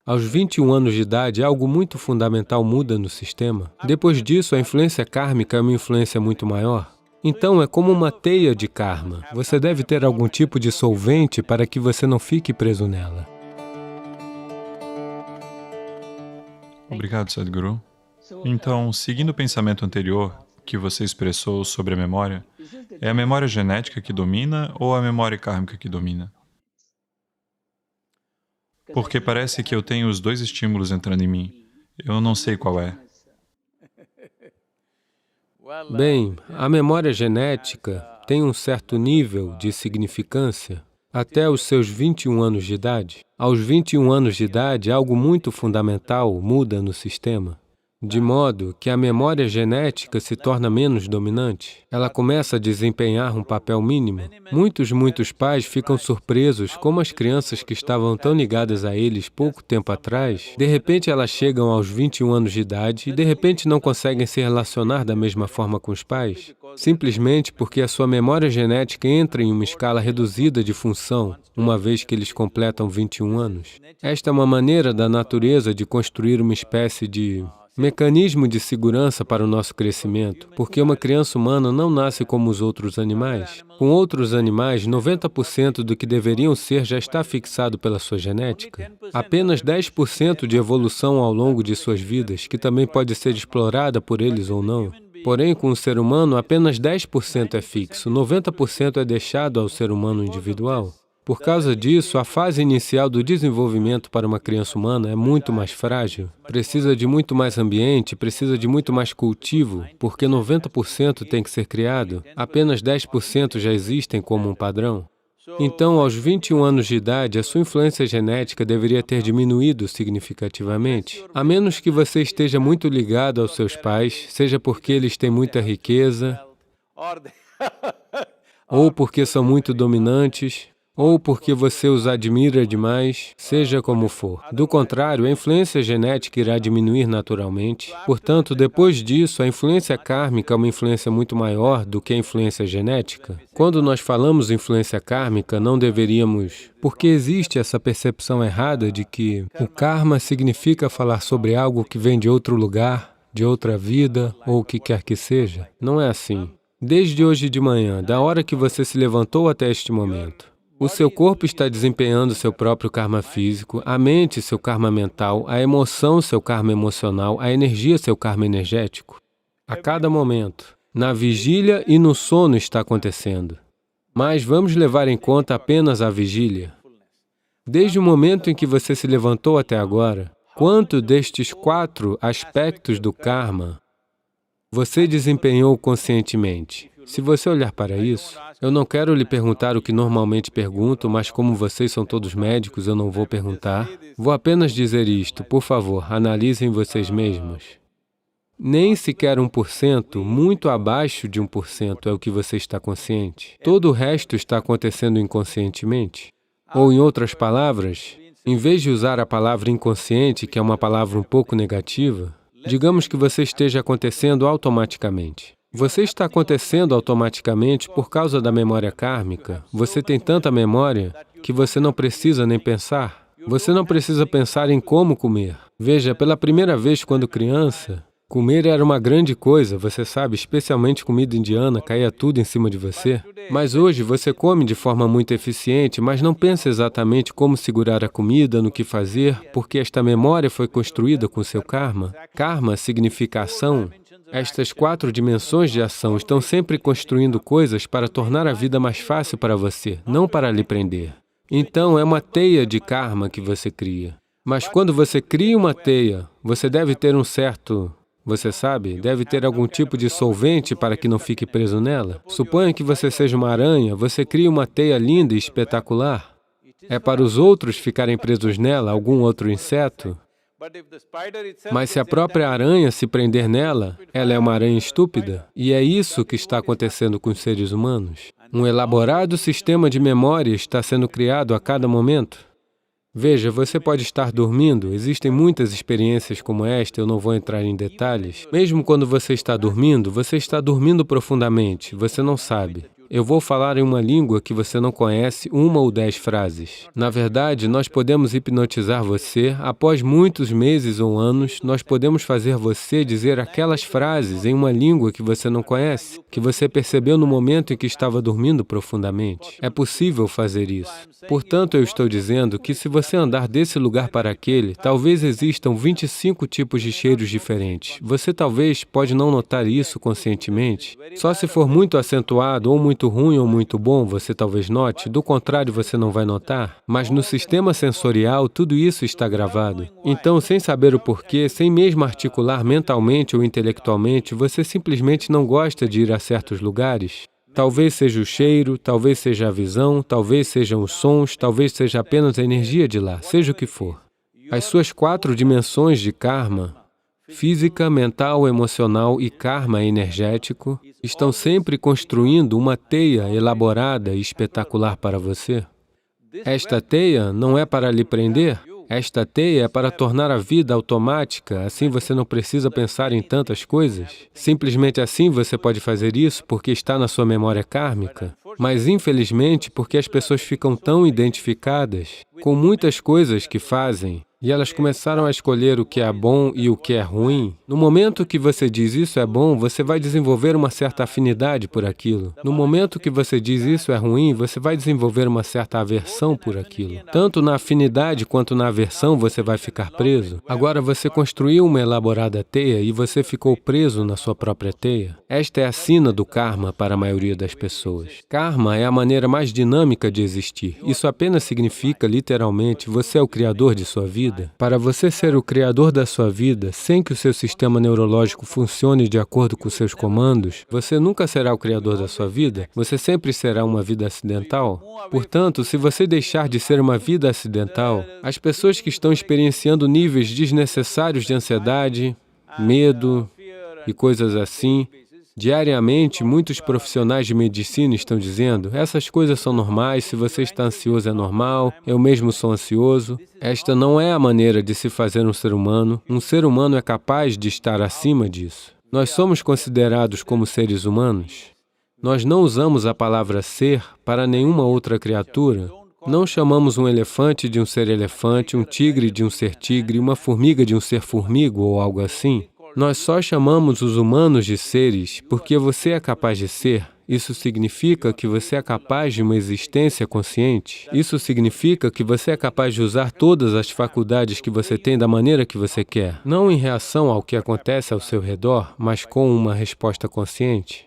Aos 21 anos de idade, algo muito fundamental muda no sistema. Depois disso, a influência kármica é uma influência muito maior. Então, é como uma teia de karma. Você deve ter algum tipo de solvente para que você não fique preso nela. Obrigado, Sadhguru. Então, seguindo o pensamento anterior que você expressou sobre a memória, é a memória genética que domina ou a memória kármica que domina? Porque parece que eu tenho os dois estímulos entrando em mim. Eu não sei qual é. Bem, a memória genética tem um certo nível de significância até os seus 21 anos de idade. Aos 21 anos de idade, algo muito fundamental muda no sistema, de modo que a memória genética se torna menos dominante. Ela começa a desempenhar um papel mínimo. Muitos pais ficam surpresos como as crianças que estavam tão ligadas a eles pouco tempo atrás, de repente elas chegam aos 21 anos de idade e de repente não conseguem se relacionar da mesma forma com os pais, simplesmente porque a sua memória genética entra em uma escala reduzida de função, uma vez que eles completam 21 anos. Esta é uma maneira da natureza de construir uma espécie de mecanismo de segurança para o nosso crescimento, porque uma criança humana não nasce como os outros animais. Com outros animais, 90% do que deveriam ser já está fixado pela sua genética. Apenas 10% de evolução ao longo de suas vidas, que também pode ser explorada por eles ou não. Porém, com o ser humano, apenas 10% é fixo, 90% é deixado ao ser humano individual. Por causa disso, a fase inicial do desenvolvimento para uma criança humana é muito mais frágil, precisa de muito mais ambiente, precisa de muito mais cultivo, porque 90% tem que ser criado, apenas 10% já existem como um padrão. Então, aos 21 anos de idade, a sua influência genética deveria ter diminuído significativamente, a menos que você esteja muito ligado aos seus pais, seja porque eles têm muita riqueza, ou porque são muito dominantes, ou porque você os admira demais, seja como for. Do contrário, a influência genética irá diminuir naturalmente. Portanto, depois disso, a influência kármica é uma influência muito maior do que a influência genética. Quando nós falamos influência kármica, não deveríamos... Porque existe essa percepção errada de que o karma significa falar sobre algo que vem de outro lugar, de outra vida, ou o que quer que seja. Não é assim. Desde hoje de manhã, da hora que você se levantou até este momento, o seu corpo está desempenhando seu próprio karma físico, a mente, seu karma mental, a emoção, seu karma emocional, a energia, seu karma energético. A cada momento, na vigília e no sono está acontecendo. Mas vamos levar em conta apenas a vigília. Desde o momento em que você se levantou até agora, quanto destes 4 aspectos do karma você desempenhou conscientemente? Se você olhar para isso, eu não quero lhe perguntar o que normalmente pergunto, mas como vocês são todos médicos, eu não vou perguntar. Vou apenas dizer isto, por favor, analisem vocês mesmos. Nem sequer 1%, muito abaixo de 1% é o que você está consciente. Todo o resto está acontecendo inconscientemente. Ou, em outras palavras, em vez de usar a palavra inconsciente, que é uma palavra um pouco negativa, digamos que você esteja acontecendo automaticamente. Você está acontecendo automaticamente por causa da memória kármica. Você tem tanta memória que você não precisa nem pensar. Você não precisa pensar em como comer. Veja, pela primeira vez quando criança, comer era uma grande coisa, você sabe, especialmente comida indiana, caía tudo em cima de você. Mas hoje você come de forma muito eficiente, mas não pensa exatamente como segurar a comida, no que fazer, porque esta memória foi construída com seu karma. Karma significa ação. Estas 4 dimensões de ação estão sempre construindo coisas para tornar a vida mais fácil para você, não para lhe prender. Então, é uma teia de karma que você cria. Mas quando você cria uma teia, você deve ter um certo... Você sabe, deve ter algum tipo de solvente para que não fique preso nela. Suponha que você seja uma aranha, você cria uma teia linda e espetacular. É para os outros ficarem presos nela, algum outro inseto. Mas se a própria aranha se prender nela, ela é uma aranha estúpida. E é isso que está acontecendo com os seres humanos. Um elaborado sistema de memória está sendo criado a cada momento. Veja, você pode estar dormindo, existem muitas experiências como esta, eu não vou entrar em detalhes. Mesmo quando você está dormindo profundamente, você não sabe. Eu vou falar em uma língua que você não conhece 1 ou 10 frases. Na verdade, nós podemos hipnotizar você. Após muitos meses ou anos, nós podemos fazer você dizer aquelas frases em uma língua que você não conhece, que você percebeu no momento em que estava dormindo profundamente. É possível fazer isso. Portanto, eu estou dizendo que se você andar desse lugar para aquele, talvez existam 25 tipos de cheiros diferentes. Você talvez pode não notar isso conscientemente. Só se for muito acentuado, ou muito ruim ou muito bom, você talvez note. Do contrário, você não vai notar. Mas no sistema sensorial, tudo isso está gravado. Então, sem saber o porquê, sem mesmo articular mentalmente ou intelectualmente, você simplesmente não gosta de ir a certos lugares. Talvez seja o cheiro, talvez seja a visão, talvez sejam os sons, talvez seja apenas a energia de lá, seja o que for. As suas 4 dimensões de karma, física, mental, emocional e karma energético, estão sempre construindo uma teia elaborada e espetacular para você. Esta teia não é para lhe prender. Esta teia é para tornar a vida automática, assim você não precisa pensar em tantas coisas. Simplesmente assim você pode fazer isso porque está na sua memória kármica. Mas, infelizmente, porque as pessoas ficam tão identificadas com muitas coisas que fazem, e elas começaram a escolher o que é bom e o que é ruim, no momento que você diz isso é bom, você vai desenvolver uma certa afinidade por aquilo. No momento que você diz isso é ruim, você vai desenvolver uma certa aversão por aquilo. Tanto na afinidade quanto na aversão você vai ficar preso. Agora você construiu uma elaborada teia e você ficou preso na sua própria teia. Esta é a sina do karma para a maioria das pessoas. Karma é a maneira mais dinâmica de existir. Isso apenas significa, literalmente, você é o criador de sua vida. Para você ser o criador da sua vida, sem que o seu sistema neurológico funcione de acordo com seus comandos, você nunca será o criador da sua vida, você sempre será uma vida acidental. Portanto, se você deixar de ser uma vida acidental, as pessoas que estão experienciando níveis desnecessários de ansiedade, medo e coisas assim, diariamente, muitos profissionais de medicina estão dizendo, essas coisas são normais, se você está ansioso é normal, eu mesmo sou ansioso. Esta não é a maneira de se fazer um ser humano. Um ser humano é capaz de estar acima disso. Nós somos considerados como seres humanos. Nós não usamos a palavra ser para nenhuma outra criatura. Não chamamos um elefante de um ser elefante, um tigre de um ser tigre, uma formiga de um ser formiga ou algo assim. Nós só chamamos os humanos de seres porque você é capaz de ser. Isso significa que você é capaz de uma existência consciente. Isso significa que você é capaz de usar todas as faculdades que você tem da maneira que você quer. Não em reação ao que acontece ao seu redor, mas com uma resposta consciente.